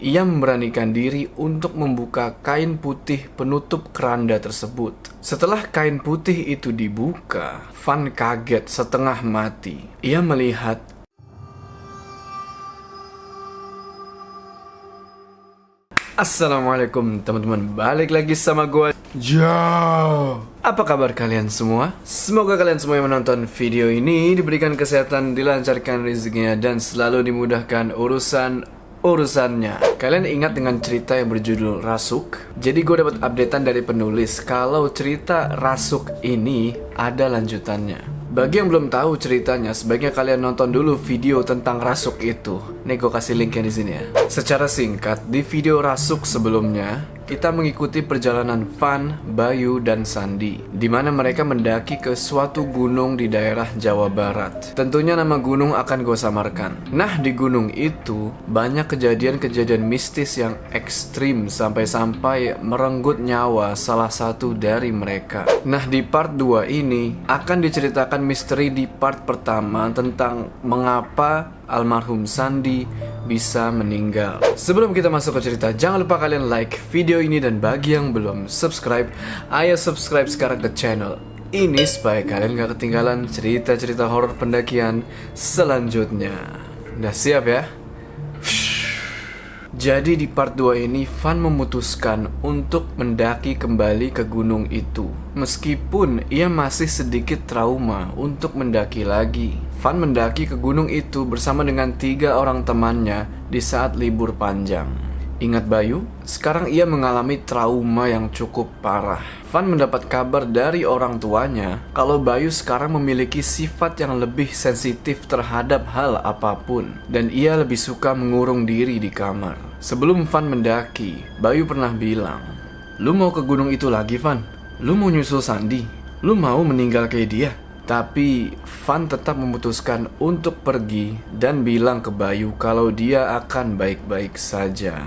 ia memberanikan diri untuk membuka kain putih penutup keranda tersebut. Setelah kain putih itu dibuka, Van kaget setengah mati. Ia melihat Assalamualaikum teman-teman, balik lagi sama gue Apa kabar kalian semua? Semoga kalian semua yang menonton video ini diberikan kesehatan, dilancarkan rezekinya, dan selalu dimudahkan urusannya. Kalian ingat dengan cerita yang berjudul Rasuk? Jadi gue dapat updatean dari penulis kalau cerita Rasuk ini ada lanjutannya. Bagi yang belum tahu ceritanya, sebaiknya kalian nonton dulu video tentang Rasuk itu. Nih gue kasih linknya di sini ya. Secara singkat, di video Rasuk sebelumnya, kita mengikuti perjalanan Van, Bayu, dan Sandi, di mana mereka mendaki ke suatu gunung di daerah Jawa Barat. Tentunya nama gunung akan gue samarkan. Nah, di gunung itu banyak kejadian-kejadian mistis yang ekstrim sampai-sampai merenggut nyawa salah satu dari mereka. Nah, di part 2 ini akan diceritakan misteri di part pertama tentang mengapa almarhum Sandi bisa meninggal. Sebelum kita masuk ke cerita, jangan lupa kalian like video ini, dan bagi yang belum subscribe, ayo subscribe sekarang ke channel ini supaya kalian gak ketinggalan cerita-cerita horor pendakian selanjutnya. Udah siap ya? Jadi di part 2 ini Van memutuskan untuk mendaki kembali ke gunung itu. Meskipun ia masih sedikit trauma untuk mendaki lagi. Van mendaki ke gunung itu bersama dengan 3 orang temannya di saat libur panjang. Ingat Bayu? Sekarang ia mengalami trauma yang cukup parah. Van mendapat kabar dari orang tuanya kalau Bayu sekarang memiliki sifat yang lebih sensitif terhadap hal apapun, dan ia lebih suka mengurung diri di kamar. Sebelum Van mendaki, Bayu pernah bilang, "Lu mau ke gunung itu lagi, Van? Lu mau nyusul Sandi? Lu mau meninggal kayak dia?" Tapi Van tetap memutuskan untuk pergi dan bilang ke Bayu kalau dia akan baik-baik saja.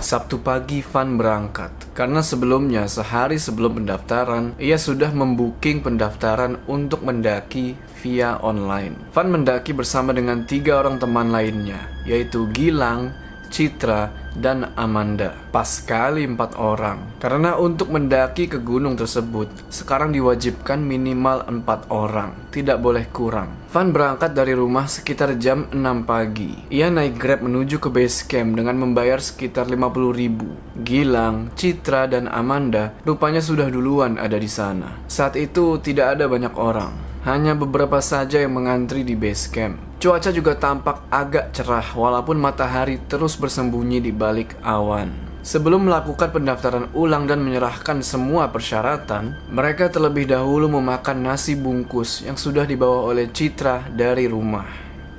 Sabtu pagi Van berangkat karena sebelumnya, sehari sebelum pendaftaran, ia sudah membooking pendaftaran untuk mendaki via online. Van mendaki bersama dengan 3 orang teman lainnya, yaitu Gilang, Citra, dan Amanda. Pas kali 4 orang. Karena untuk mendaki ke gunung tersebut sekarang diwajibkan minimal 4 orang, tidak boleh kurang. Van berangkat dari rumah sekitar jam 6 pagi. Ia naik Grab menuju ke base camp dengan membayar sekitar 50.000. Gilang, Citra, dan Amanda rupanya sudah duluan ada di sana. Saat itu tidak ada banyak orang, hanya beberapa saja yang mengantri di base camp. Cuaca juga tampak agak cerah walaupun matahari terus bersembunyi di balik awan. Sebelum melakukan pendaftaran ulang dan menyerahkan semua persyaratan, mereka terlebih dahulu memakan nasi bungkus yang sudah dibawa oleh Citra dari rumah.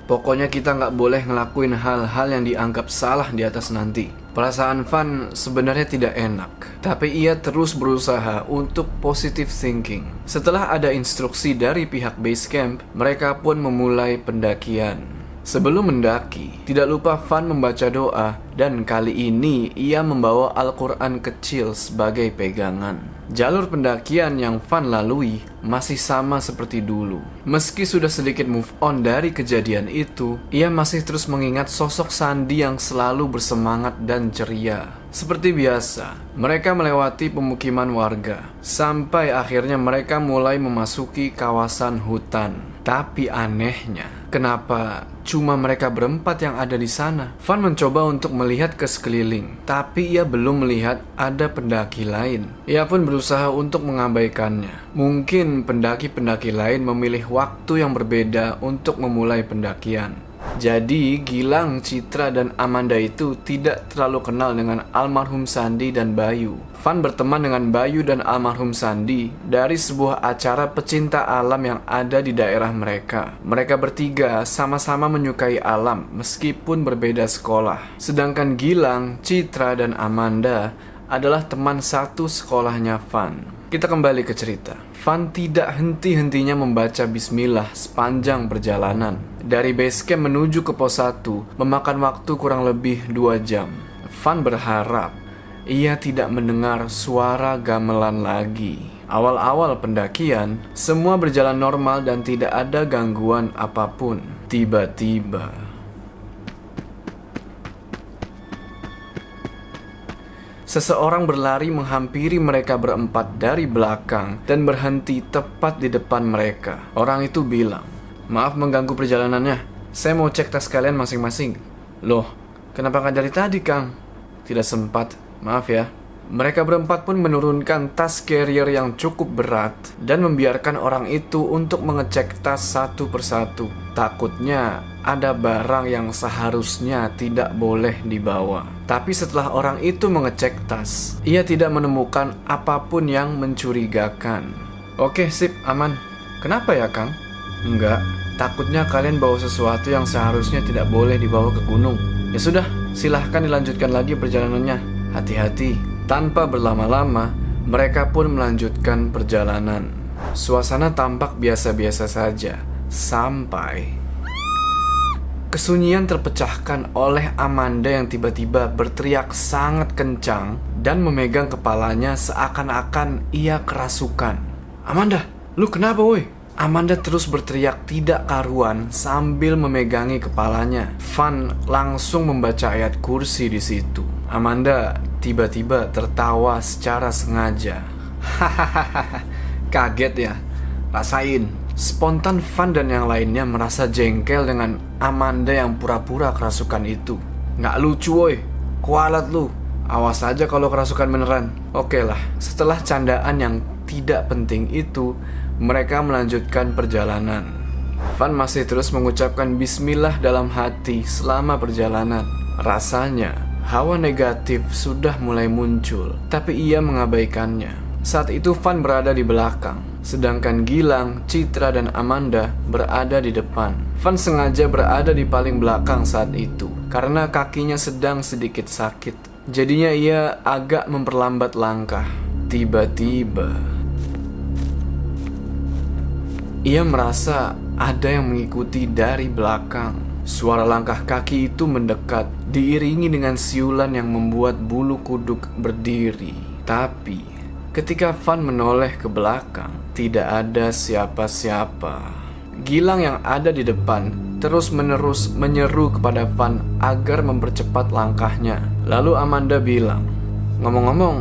Pokoknya kita nggak boleh ngelakuin hal-hal yang dianggap salah di atas nanti. Perasaan Van sebenarnya tidak enak, tapi ia terus berusaha untuk positive thinking. Setelah ada instruksi dari pihak base camp, mereka pun memulai pendakian. Sebelum mendaki, tidak lupa Van membaca doa, dan kali ini ia membawa Al-Quran kecil sebagai pegangan. Jalur pendakian yang Van lalui masih sama seperti dulu. Meski sudah sedikit move on dari kejadian itu, ia masih terus mengingat sosok Sandi yang selalu bersemangat dan ceria. Seperti biasa, mereka melewati pemukiman warga, sampai akhirnya mereka mulai memasuki kawasan hutan. Tapi anehnya, kenapa cuma mereka berempat yang ada di sana? Van mencoba untuk melihat ke sekeliling, tapi ia belum melihat ada pendaki lain. Ia pun berusaha untuk mengabaikannya. Mungkin pendaki-pendaki lain memilih waktu yang berbeda untuk memulai pendakian. Jadi Gilang, Citra, dan Amanda itu tidak terlalu kenal dengan almarhum Sandi dan Bayu. Van berteman dengan Bayu dan almarhum Sandi dari sebuah acara pecinta alam yang ada di daerah mereka. Mereka bertiga sama-sama menyukai alam meskipun berbeda sekolah. Sedangkan Gilang, Citra, dan Amanda adalah teman satu sekolahnya Van. Kita kembali ke cerita. Van tidak henti-hentinya membaca bismillah sepanjang perjalanan. Dari base camp menuju ke pos 1 memakan waktu kurang lebih 2 jam. Van berharap ia tidak mendengar suara gamelan lagi. Awal-awal pendakian, semua berjalan normal dan tidak ada gangguan apapun. Tiba-tiba Seseorang berlari menghampiri mereka berempat dari belakang dan berhenti tepat di depan mereka. Orang itu bilang, "Maaf mengganggu perjalanannya. Saya mau cek tas kalian masing-masing." "Loh, kenapa nggak dari tadi, Kang?" "Tidak sempat, maaf ya." Mereka berempat pun menurunkan tas carrier yang cukup berat dan membiarkan orang itu untuk mengecek tas satu persatu. Takutnya ada barang yang seharusnya tidak boleh dibawa. Tapi setelah orang itu mengecek tas, ia tidak menemukan apapun yang mencurigakan. "Oke, sip, aman." "Kenapa ya, Kang?" "Enggak, takutnya kalian bawa sesuatu yang seharusnya tidak boleh dibawa ke gunung." "Ya sudah, silahkan dilanjutkan lagi perjalanannya. Hati-hati." Tanpa berlama-lama, mereka pun melanjutkan perjalanan. Suasana tampak biasa-biasa saja, sampai kesunyian terpecahkan oleh Amanda yang tiba-tiba berteriak sangat kencang dan memegang kepalanya seakan-akan ia kerasukan. "Amanda, lu kenapa woi?" Amanda terus berteriak tidak karuan sambil memegangi kepalanya. Van langsung membaca ayat kursi di situ. Amanda tiba-tiba tertawa secara sengaja. "Hahaha, kaget ya? Rasain." Spontan Van dan yang lainnya merasa jengkel dengan Amanda yang pura-pura kerasukan itu. "Nggak lucu woi, kualat lu. Awas aja kalau kerasukan beneran." Oke lah, setelah candaan yang tidak penting itu, mereka melanjutkan perjalanan. Van masih terus mengucapkan bismillah dalam hati selama perjalanan. Rasanya hawa negatif sudah mulai muncul, tapi ia mengabaikannya. Saat itu Van berada di belakang, sedangkan Gilang, Citra, dan Amanda berada di depan. Van sengaja berada di paling belakang saat itu, karena kakinya sedang sedikit sakit. Jadinya ia agak memperlambat langkah. Tiba-tiba ia merasa ada yang mengikuti dari belakang. Suara langkah kaki itu mendekat, diiringi dengan siulan yang membuat bulu kuduk berdiri. Tapi ketika Van menoleh ke belakang, tidak ada siapa-siapa. Gilang yang ada di depan terus-menerus menyeru kepada Van agar mempercepat langkahnya. Lalu Amanda bilang, "Ngomong-ngomong,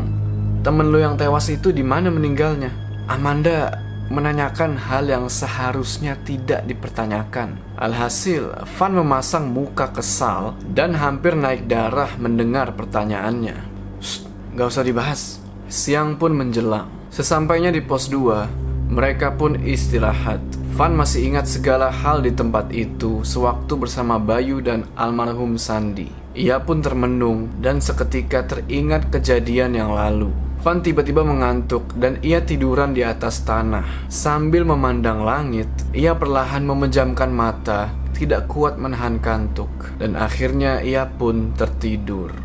temen lu yang tewas itu di mana meninggalnya?" Amanda menanyakan hal yang seharusnya tidak dipertanyakan. Alhasil, Van memasang muka kesal dan hampir naik darah mendengar pertanyaannya. "Shh, gak usah dibahas." Siang pun menjelang. Sesampainya di pos 2, mereka pun istirahat. Van masih ingat segala hal di tempat itu sewaktu bersama Bayu dan almarhum Sandi. Ia pun termenung dan seketika teringat kejadian yang lalu. Van tiba-tiba mengantuk dan ia tiduran di atas tanah. Sambil memandang langit, ia perlahan memejamkan mata, tidak kuat menahan kantuk, dan akhirnya ia pun tertidur.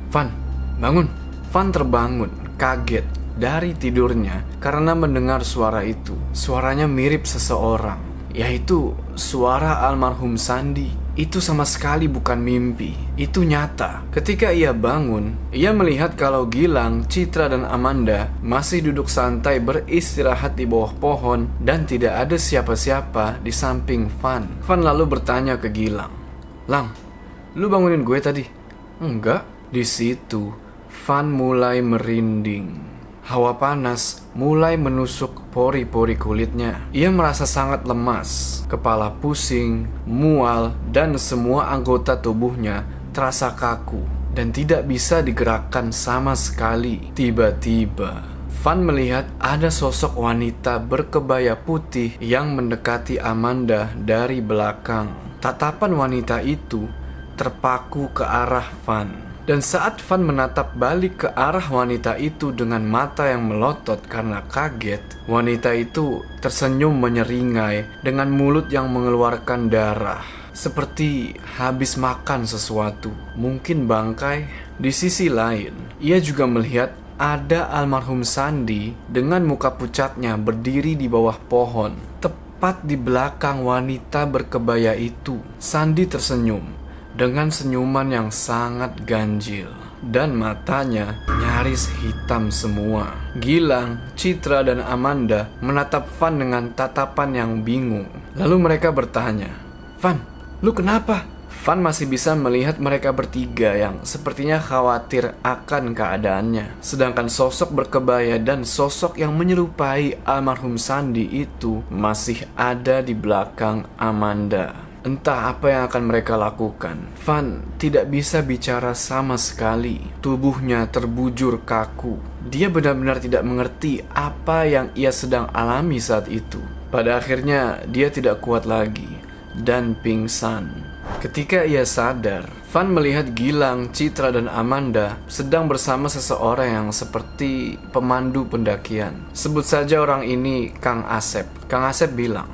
"Van, bangun!" Van terbangun, kaget dari tidurnya karena mendengar suara itu. Suaranya mirip seseorang, yaitu suara almarhum Sandi. Itu sama sekali bukan mimpi, itu nyata. Ketika ia bangun, ia melihat kalau Gilang, Citra, dan Amanda masih duduk santai beristirahat di bawah pohon dan tidak ada siapa-siapa di samping Van. Van lalu bertanya ke Gilang, "Lang, lu bangunin gue tadi?" "Enggak." Di situ, Van mulai merinding. Hawa panas mulai menusuk pori-pori kulitnya. Ia merasa sangat lemas, kepala pusing, mual, dan semua anggota tubuhnya terasa kaku dan tidak bisa digerakkan sama sekali. Tiba-tiba, Van melihat ada sosok wanita berkebaya putih yang mendekati Amanda dari belakang. Tatapan wanita itu terpaku ke arah Van. Dan saat Van menatap balik ke arah wanita itu dengan mata yang melotot karena kaget, wanita itu tersenyum menyeringai dengan mulut yang mengeluarkan darah, seperti habis makan sesuatu, mungkin bangkai. Di sisi lain, ia juga melihat ada almarhum Sandi dengan muka pucatnya berdiri di bawah pohon, tepat di belakang wanita berkebaya itu. Sandi tersenyum dengan senyuman yang sangat ganjil dan matanya nyaris hitam semua. Gilang, Citra, dan Amanda menatap Van dengan tatapan yang bingung. Lalu mereka bertanya, "Van, lu kenapa?" Van masih bisa melihat mereka bertiga yang sepertinya khawatir akan keadaannya. Sedangkan sosok berkebaya dan sosok yang menyerupai almarhum Sandy itu masih ada di belakang Amanda. Entah apa yang akan mereka lakukan. Van tidak bisa bicara sama sekali. Tubuhnya terbujur kaku. Dia benar-benar tidak mengerti apa yang ia sedang alami saat itu. Pada akhirnya dia tidak kuat lagi dan pingsan. Ketika ia sadar, Van melihat Gilang, Citra, dan Amanda sedang bersama seseorang yang seperti pemandu pendakian. Sebut saja orang ini Kang Asep. Kang Asep bilang,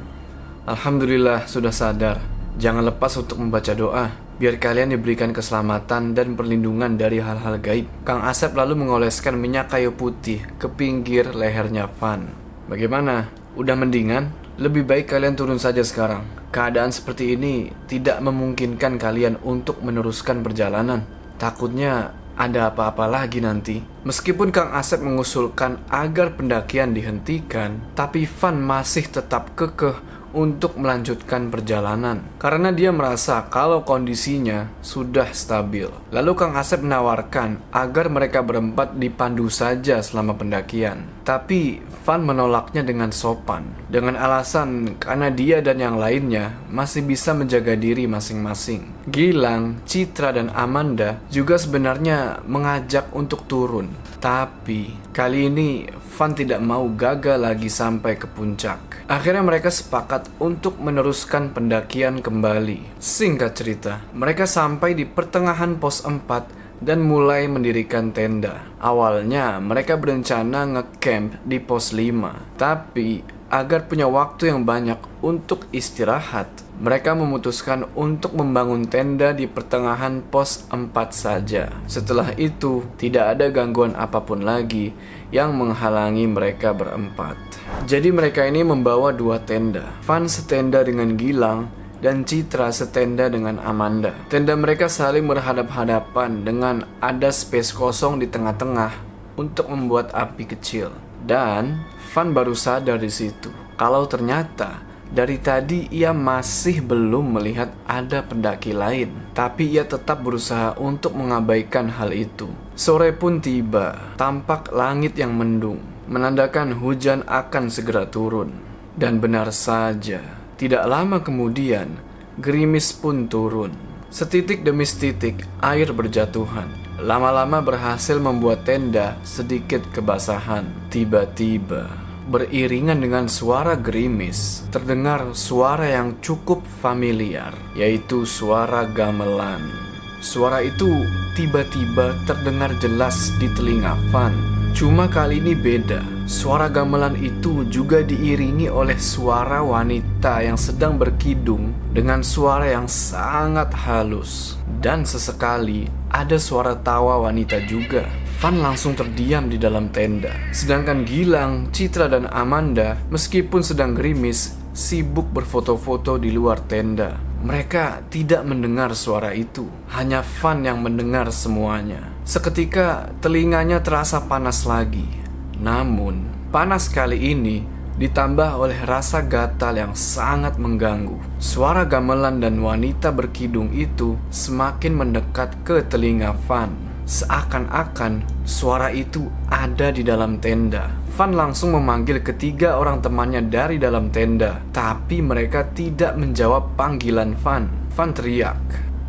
"Alhamdulillah sudah sadar. Jangan lepas untuk membaca doa, biar kalian diberikan keselamatan dan perlindungan dari hal-hal gaib." Kang Asep lalu mengoleskan minyak kayu putih ke pinggir lehernya Van. "Bagaimana? Udah mendingan? Lebih baik kalian turun saja sekarang. Keadaan seperti ini tidak memungkinkan kalian untuk meneruskan perjalanan. Takutnya ada apa-apa lagi nanti." Meskipun Kang Asep mengusulkan agar pendakian dihentikan, tapi Van masih tetap kekeh untuk melanjutkan perjalanan karena dia merasa kalau kondisinya sudah stabil. Lalu Kang Asep menawarkan agar mereka berempat dipandu saja selama pendakian. Tapi Van menolaknya dengan sopan, dengan alasan karena dia dan yang lainnya masih bisa menjaga diri masing-masing. Gilang, Citra, dan Amanda juga sebenarnya mengajak untuk turun. Tapi kali ini Van tidak mau gagal lagi sampai ke puncak. Akhirnya mereka sepakat untuk meneruskan pendakian kembali. Singkat cerita, mereka sampai di pertengahan pos 4 dan mulai mendirikan tenda. Awalnya mereka berencana ngecamp di pos 5, tapi agar punya waktu yang banyak untuk istirahat, mereka memutuskan untuk membangun tenda di pertengahan pos 4 saja. Setelah itu, tidak ada gangguan apapun lagi yang menghalangi mereka berempat. Jadi mereka ini membawa 2 tenda. Van setenda dengan Gilang dan Citra setenda dengan Amanda. Tenda mereka saling berhadap-hadapan dengan ada space kosong di tengah-tengah untuk membuat api kecil. Dan Van baru sadar di situ kalau ternyata dari tadi ia masih belum melihat ada pendaki lain. Tapi ia tetap berusaha untuk mengabaikan hal itu. Sore pun tiba, tampak langit yang mendung, menandakan hujan akan segera turun. Dan benar saja, tidak lama kemudian, gerimis pun turun. Setitik demi setitik, air berjatuhan. Lama-lama berhasil membuat tenda sedikit kebasahan. Tiba-tiba, beriringan dengan suara gerimis, terdengar suara yang cukup familiar, yaitu suara gamelan. Suara itu tiba-tiba terdengar jelas di telinga Van. Cuma kali ini beda. Suara gamelan itu juga diiringi oleh suara wanita yang sedang berkidung dengan suara yang sangat halus. Dan sesekali ada suara tawa wanita juga. Van langsung terdiam di dalam tenda. Sedangkan Gilang, Citra, dan Amanda meskipun sedang gerimis, sibuk berfoto-foto di luar tenda. Mereka tidak mendengar suara itu. Hanya Van yang mendengar semuanya. Seketika telinganya terasa panas lagi. Namun, panas kali ini ditambah oleh rasa gatal yang sangat mengganggu. Suara gamelan dan wanita berkidung itu semakin mendekat ke telinga Van. Seakan-akan suara itu ada di dalam tenda. Van langsung memanggil ketiga orang temannya dari dalam tenda, tapi mereka tidak menjawab panggilan Van. Van teriak,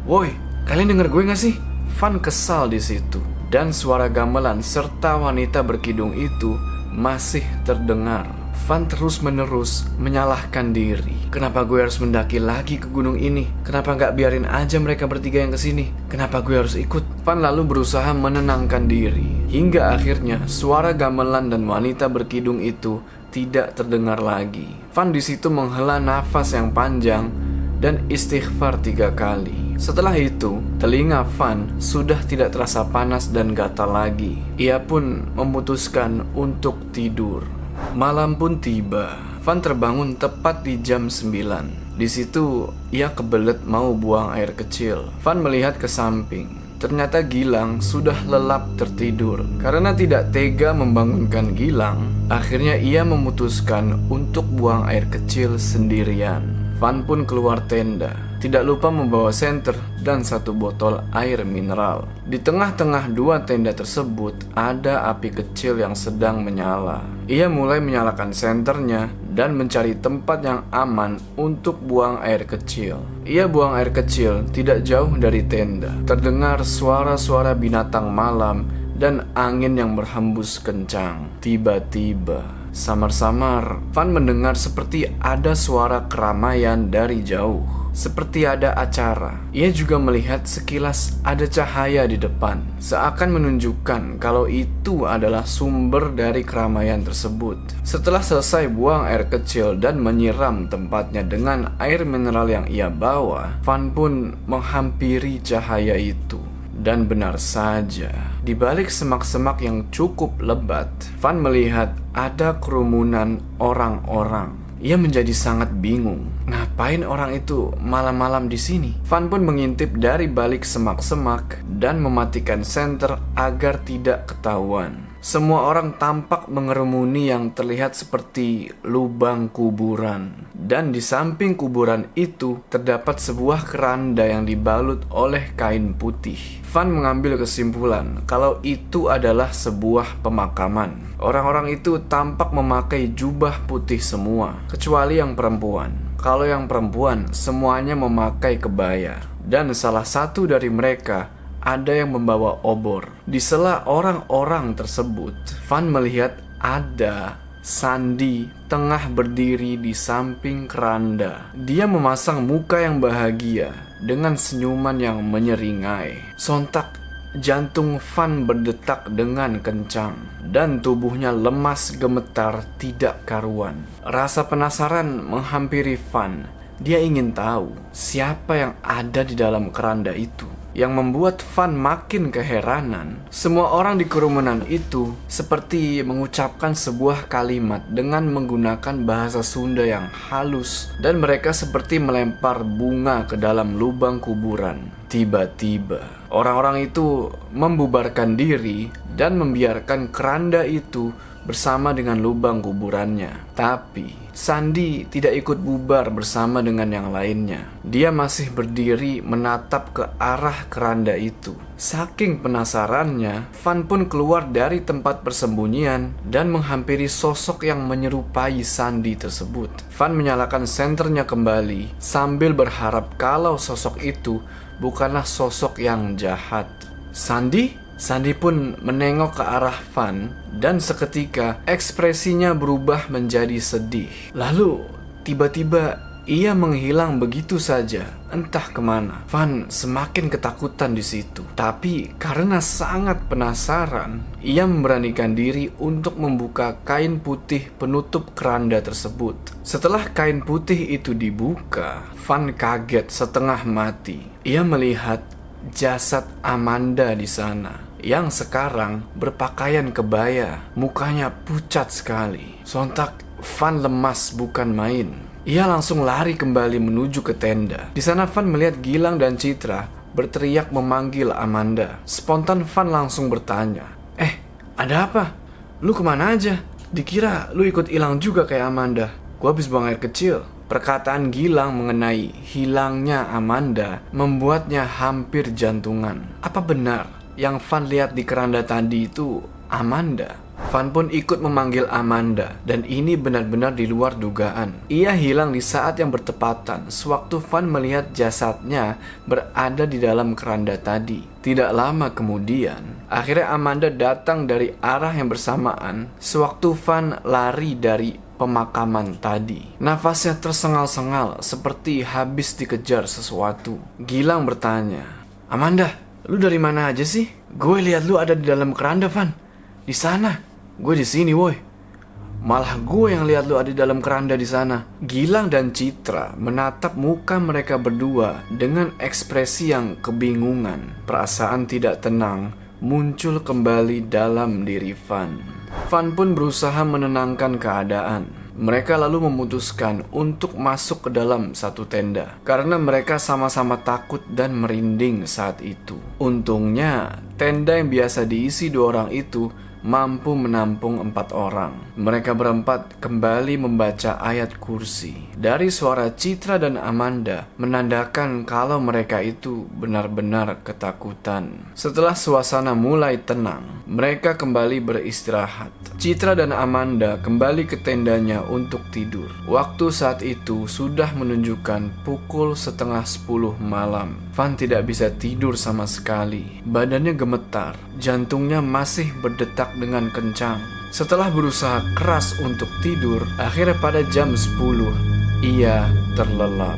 "Woi, kalian denger gue gak sih?" Van kesal di situ, dan suara gamelan serta wanita berkidung itu masih terdengar. Van terus-menerus menyalahkan diri. Kenapa gue harus mendaki lagi ke gunung ini? Kenapa gak biarin aja mereka bertiga yang kesini? Kenapa gue harus ikut? Van lalu berusaha menenangkan diri. Hingga akhirnya suara gamelan dan wanita berkidung itu tidak terdengar lagi. Van di situ menghela nafas yang panjang dan istighfar 3 kali. Setelah itu, telinga Van sudah tidak terasa panas dan gatal lagi. Ia pun memutuskan untuk tidur. Malam pun tiba. Van terbangun tepat di jam 9. Di situ, ia kebelet mau buang air kecil. Van melihat ke samping. Ternyata Gilang sudah lelap tertidur. Karena tidak tega membangunkan Gilang, akhirnya ia memutuskan untuk buang air kecil sendirian. Van pun keluar tenda, tidak lupa membawa senter dan satu botol air mineral. Di tengah-tengah dua tenda tersebut ada api kecil yang sedang menyala. Ia mulai menyalakan senternya dan mencari tempat yang aman untuk buang air kecil. Ia buang air kecil tidak jauh dari tenda. Terdengar suara-suara binatang malam dan angin yang berhembus kencang. Tiba-tiba, samar-samar, Van mendengar seperti ada suara keramaian dari jauh, seperti ada acara. Ia juga melihat sekilas ada cahaya di depan, seakan menunjukkan kalau itu adalah sumber dari keramaian tersebut. Setelah selesai buang air kecil dan menyiram tempatnya dengan air mineral yang ia bawa, Van pun menghampiri cahaya itu. Dan benar saja, di balik semak-semak yang cukup lebat, Van melihat ada kerumunan orang-orang. Ia menjadi sangat bingung. Ngapain orang itu malam-malam di sini? Van pun mengintip dari balik semak-semak dan mematikan senter agar tidak ketahuan. Semua orang tampak mengerumuni yang terlihat seperti lubang kuburan. Dan di samping kuburan itu terdapat sebuah keranda yang dibalut oleh kain putih. Van mengambil kesimpulan kalau itu adalah sebuah pemakaman. Orang-orang itu tampak memakai jubah putih semua, kecuali yang perempuan. Kalau yang perempuan semuanya memakai kebaya. Dan salah satu dari mereka ada yang membawa obor. Di sela orang-orang tersebut, Van melihat ada Sandy tengah berdiri di samping keranda. Dia memasang muka yang bahagia dengan senyuman yang menyeringai. Sontak jantung Van berdetak dengan kencang dan tubuhnya lemas gemetar tidak karuan. Rasa penasaran menghampiri Van. Dia ingin tahu siapa yang ada di dalam keranda itu. Yang membuat Van makin keheranan, semua orang di kerumunan itu seperti mengucapkan sebuah kalimat dengan menggunakan bahasa Sunda yang halus, dan mereka seperti melempar bunga ke dalam lubang kuburan. Tiba-tiba, orang-orang itu membubarkan diri dan membiarkan keranda itu bersama dengan lubang kuburannya. Tapi Sandy tidak ikut bubar bersama dengan yang lainnya. Dia masih berdiri menatap ke arah keranda itu. Saking penasarannya, Van pun keluar dari tempat persembunyian dan menghampiri sosok yang menyerupai Sandy tersebut. Van menyalakan senternya kembali sambil berharap kalau sosok itu bukanlah sosok yang jahat. Sandy? Sandy pun menengok ke arah Van dan seketika ekspresinya berubah menjadi sedih. Lalu tiba-tiba ia menghilang begitu saja, entah kemana. Van semakin ketakutan di situ. Tapi karena sangat penasaran, ia memberanikan diri untuk membuka kain putih penutup keranda tersebut. Setelah kain putih itu dibuka, Van kaget setengah mati. Ia melihat jasad Amanda di sana yang sekarang berpakaian kebaya. Mukanya pucat sekali. Sontak Van lemas bukan main. Ia langsung lari kembali menuju ke tenda. Di sana Van melihat Gilang dan Citra berteriak memanggil Amanda. Spontan Van langsung bertanya, ada apa? Lu kemana aja? Dikira lu ikut hilang juga kayak Amanda. Gua habis buang air kecil. Perkataan Gilang mengenai hilangnya Amanda membuatnya hampir jantungan. Apa benar yang Van lihat di keranda tadi itu Amanda? Van pun ikut memanggil Amanda, dan ini benar-benar di luar dugaan. Ia hilang di saat yang bertepatan sewaktu Van melihat jasadnya berada di dalam keranda tadi. Tidak lama kemudian, akhirnya Amanda datang dari arah yang bersamaan sewaktu Van lari dari pemakaman tadi. Nafasnya tersengal-sengal seperti habis dikejar sesuatu. Gilang bertanya, Amanda, lu dari mana aja sih? Gue lihat lu ada di dalam keranda, Van. Di sana. Gue di sini, woi. Malah gue yang lihat lu ada di dalam keranda di sana. Gilang dan Citra menatap muka mereka berdua dengan ekspresi yang kebingungan. Perasaan tidak tenang muncul kembali dalam diri Van. Van pun berusaha menenangkan keadaan. Mereka lalu memutuskan untuk masuk ke dalam satu tenda karena mereka sama-sama takut dan merinding saat itu. Untungnya, tenda yang biasa diisi 2 orang itu mampu menampung 4 orang. Mereka berempat kembali membaca ayat kursi. Dari suara Citra dan Amanda menandakan kalau mereka itu benar-benar ketakutan. Setelah suasana mulai tenang, mereka kembali beristirahat. Citra dan Amanda kembali ke tendanya untuk tidur. Waktu saat itu sudah menunjukkan pukul 9:30 malam. Van tidak bisa tidur sama sekali. Badannya gemetar, jantungnya masih berdetak dengan kencang. Setelah berusaha keras untuk tidur, akhirnya pada jam 10 ia terlelap.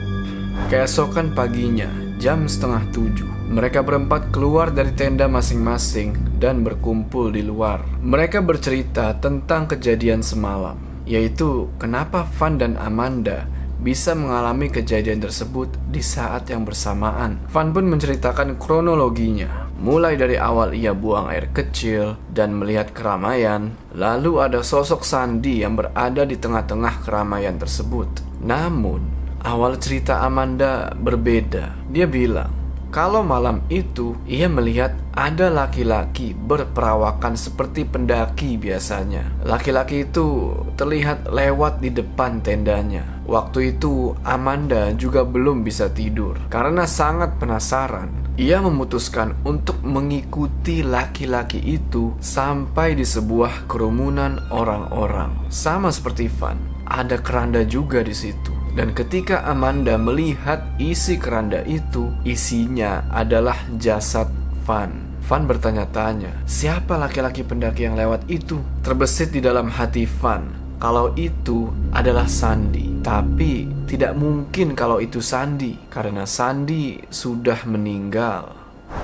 Keesokan paginya, jam 6:30, mereka berempat keluar dari tenda masing-masing dan berkumpul di luar. Mereka bercerita tentang kejadian semalam, yaitu kenapa Van dan Amanda bisa mengalami kejadian tersebut di saat yang bersamaan. Van pun menceritakan kronologinya. Mulai dari awal ia buang air kecil dan melihat keramaian, lalu ada sosok Sandy yang berada di tengah-tengah keramaian tersebut. Namun, awal cerita Amanda berbeda. Dia bilang, kalau malam itu ia melihat ada laki-laki berperawakan seperti pendaki biasanya. Laki-laki itu terlihat lewat di depan tendanya. Waktu itu Amanda juga belum bisa tidur. Karena sangat penasaran, ia memutuskan untuk mengikuti laki-laki itu sampai di sebuah kerumunan orang-orang. Sama seperti Van, ada keranda juga di situ. Dan ketika Amanda melihat isi keranda itu, isinya adalah jasad Van. Van bertanya-tanya, siapa laki-laki pendaki yang lewat itu? Terbesit di dalam hati Van kalau itu adalah Sandy. Tapi tidak mungkin kalau itu Sandy, karena Sandy sudah meninggal.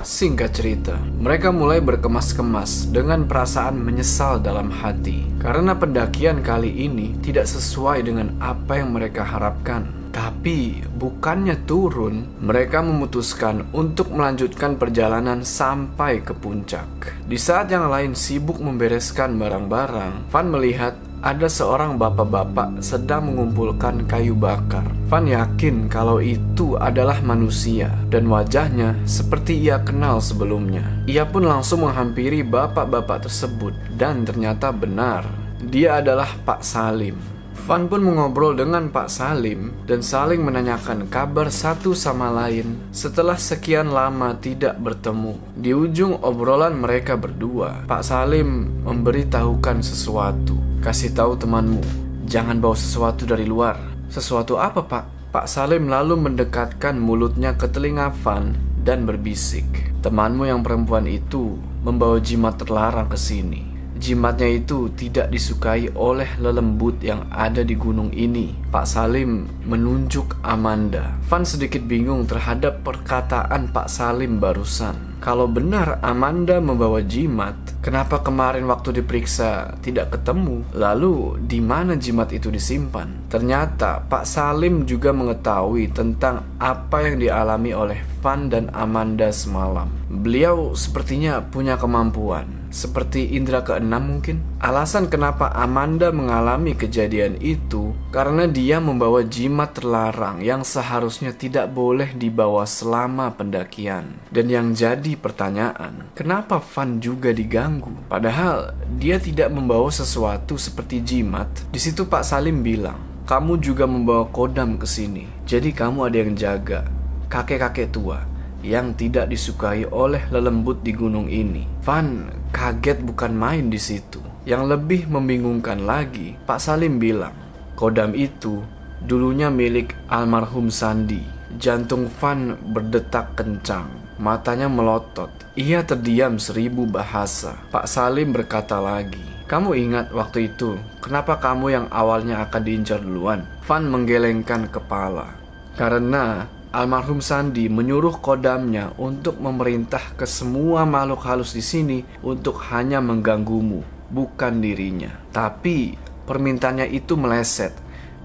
Singkat cerita, mereka mulai berkemas-kemas dengan perasaan menyesal dalam hati karena pendakian kali ini tidak sesuai dengan apa yang mereka harapkan. Tapi bukannya turun, mereka memutuskan untuk melanjutkan perjalanan sampai ke puncak. Di saat yang lain sibuk membereskan barang-barang, Van melihat ada seorang bapak-bapak sedang mengumpulkan kayu bakar. Van yakin kalau itu adalah manusia dan wajahnya seperti ia kenal sebelumnya. Ia pun langsung menghampiri bapak-bapak tersebut dan ternyata benar, dia adalah Pak Salim. Van pun mengobrol dengan Pak Salim dan saling menanyakan kabar satu sama lain setelah sekian lama tidak bertemu. Di ujung obrolan mereka berdua, Pak Salim memberitahukan sesuatu. Kasih tahu temanmu, jangan bawa sesuatu dari luar. Sesuatu apa, Pak? Pak Salim lalu mendekatkan mulutnya ke telinga Van dan berbisik. Temanmu yang perempuan itu membawa jimat terlarang ke sini. Jimatnya itu tidak disukai oleh lelembut yang ada di gunung ini. Pak Salim menunjuk Amanda. Van sedikit bingung terhadap perkataan Pak Salim barusan. Kalau benar Amanda membawa jimat, kenapa kemarin waktu diperiksa tidak ketemu? Lalu di mana jimat itu disimpan? Ternyata Pak Salim juga mengetahui tentang apa yang dialami oleh Van dan Amanda semalam. Beliau sepertinya punya kemampuan, seperti indera keenam mungkin. Alasan kenapa Amanda mengalami kejadian itu karena dia membawa jimat terlarang yang seharusnya tidak boleh dibawa selama pendakian. Dan yang jadi pertanyaan, kenapa Van juga diganggu? Padahal dia tidak membawa sesuatu seperti jimat. Di situ Pak Salim bilang, kamu juga membawa kodam ke sini. Jadi kamu ada yang jaga, kakek-kakek tua yang tidak disukai oleh lelembut di gunung ini. Van kaget bukan main di situ. Yang lebih membingungkan lagi, Pak Salim bilang, kodam itu dulunya milik almarhum Sandy. Jantung Van berdetak kencang, matanya melotot. Ia terdiam 1000 bahasa. Pak Salim berkata lagi, kamu ingat waktu itu, kenapa kamu yang awalnya akan diincar duluan? Van menggelengkan kepala. Karena almarhum Sandy menyuruh kodamnya untuk memerintah ke semua makhluk halus di sini untuk hanya mengganggumu, bukan dirinya. Tapi permintaannya itu meleset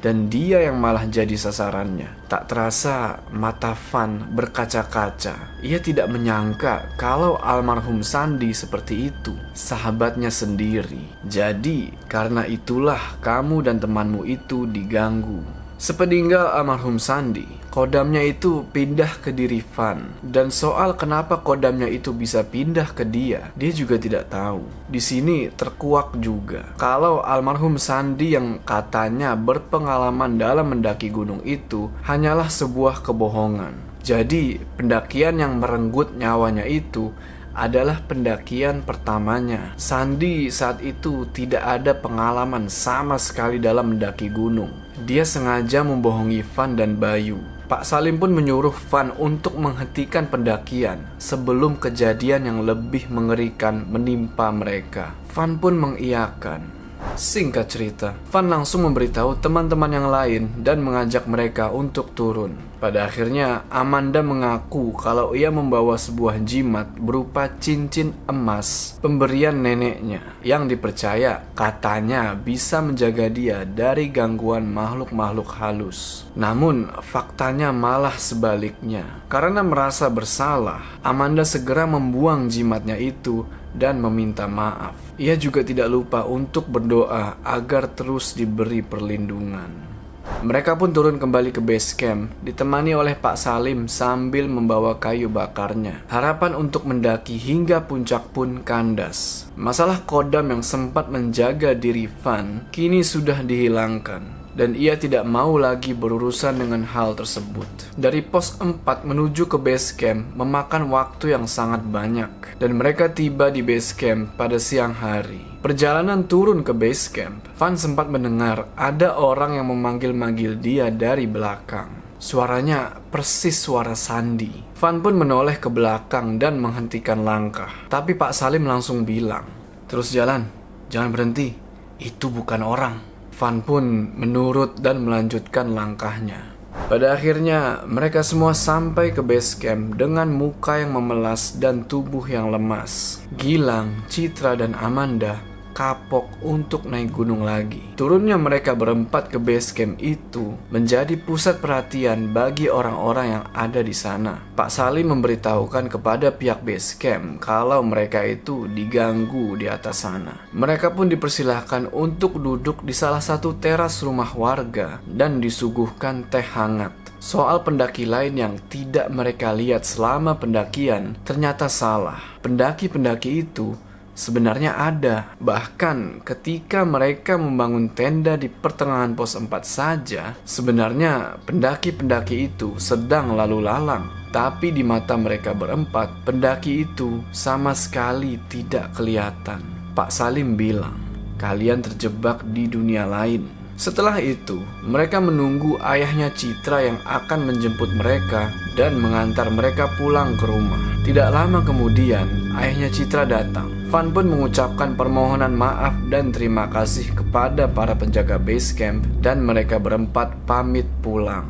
dan dia yang malah jadi sasarannya. Tak terasa mata Van berkaca-kaca. Ia tidak menyangka kalau almarhum Sandy seperti itu, sahabatnya sendiri. Jadi karena itulah kamu dan temanmu itu diganggu. Sepeninggal almarhum Sandi, kodamnya itu pindah ke diri Van. Dan soal kenapa kodamnya itu bisa pindah ke dia juga tidak tahu. Di sini terkuak juga kalau almarhum Sandi yang katanya berpengalaman dalam mendaki gunung itu hanyalah sebuah kebohongan. Jadi pendakian yang merenggut nyawanya itu adalah pendakian pertamanya. Sandi saat itu tidak ada pengalaman sama sekali dalam mendaki gunung. Dia sengaja membohongi Van dan Bayu. Pak Salim pun menyuruh Van untuk menghentikan pendakian sebelum kejadian yang lebih mengerikan menimpa mereka. Van pun mengiyakan. Singkat cerita, Van langsung memberitahu teman-teman yang lain dan mengajak mereka untuk turun. Pada akhirnya, Amanda mengaku kalau ia membawa sebuah jimat berupa cincin emas pemberian neneknya yang dipercaya katanya bisa menjaga dia dari gangguan makhluk-makhluk halus. Namun, faktanya malah sebaliknya. Karena merasa bersalah, Amanda segera membuang jimatnya itu dan meminta maaf. Ia juga tidak lupa untuk berdoa agar terus diberi perlindungan. Mereka pun turun kembali ke base camp, ditemani oleh Pak Salim sambil membawa kayu bakarnya. Harapan untuk mendaki hingga puncak pun kandas. Masalah kodam yang sempat menjaga diri Van kini sudah dihilangkan. Dan ia tidak mau lagi berurusan dengan hal tersebut. Dari pos 4 menuju ke base camp memakan waktu yang sangat banyak. Dan mereka tiba di base camp pada siang hari. Perjalanan turun ke base camp, Van sempat mendengar ada orang yang memanggil-manggil dia dari belakang. Suaranya persis suara Sandi. Van pun menoleh ke belakang dan menghentikan langkah. Tapi Pak Salim langsung bilang, "Terus jalan, jangan berhenti. Itu bukan orang." Van pun menurut dan melanjutkan langkahnya. Pada akhirnya, mereka semua sampai ke base camp dengan muka yang memelas dan tubuh yang lemas. Gilang, Citra, dan Amanda kapok untuk naik gunung lagi. Turunnya mereka berempat ke base camp itu menjadi pusat perhatian bagi orang-orang yang ada di sana. Pak Salim memberitahukan kepada pihak base camp kalau mereka itu diganggu di atas sana. Mereka pun dipersilahkan untuk duduk di salah satu teras rumah warga dan disuguhkan teh hangat. Soal pendaki lain yang tidak mereka lihat selama pendakian ternyata salah. Pendaki-pendaki itu sebenarnya ada. Bahkan ketika mereka membangun tenda di pertengahan pos 4 saja, sebenarnya pendaki-pendaki itu sedang lalu lalang. Tapi di mata mereka berempat, pendaki itu sama sekali tidak kelihatan. Pak Salim bilang, "Kalian terjebak di dunia lain." Setelah itu, mereka menunggu ayahnya Citra yang akan menjemput mereka dan mengantar mereka pulang ke rumah. Tidak lama kemudian, ayahnya Citra datang. Van pun mengucapkan permohonan maaf dan terima kasih kepada para penjaga base camp dan mereka berempat pamit pulang.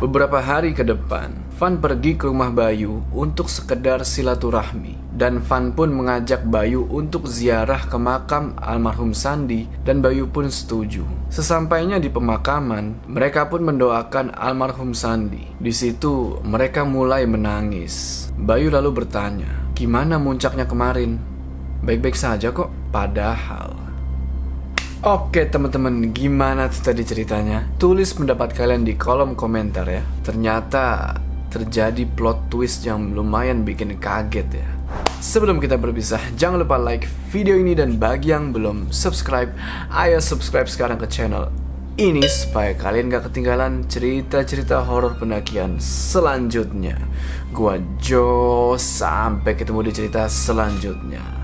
Beberapa hari ke depan, Van pergi ke rumah Bayu untuk sekedar silaturahmi. Dan Van pun mengajak Bayu untuk ziarah ke makam almarhum Sandi dan Bayu pun setuju. Sesampainya di pemakaman, mereka pun mendoakan almarhum Sandi. Di situ mereka mulai menangis. Bayu lalu bertanya, "Gimana muncaknya kemarin?" "Baik-baik saja kok." Padahal. Oke teman-teman, gimana tuh tadi ceritanya? Tulis pendapat kalian di kolom komentar ya. Ternyata terjadi plot twist yang lumayan bikin kaget ya. Sebelum kita berpisah, jangan lupa like video ini dan bagi yang belum subscribe, ayo subscribe sekarang ke channel ini supaya kalian gak ketinggalan cerita-cerita horor pendakian selanjutnya. Gua Jo, sampai ketemu di cerita selanjutnya.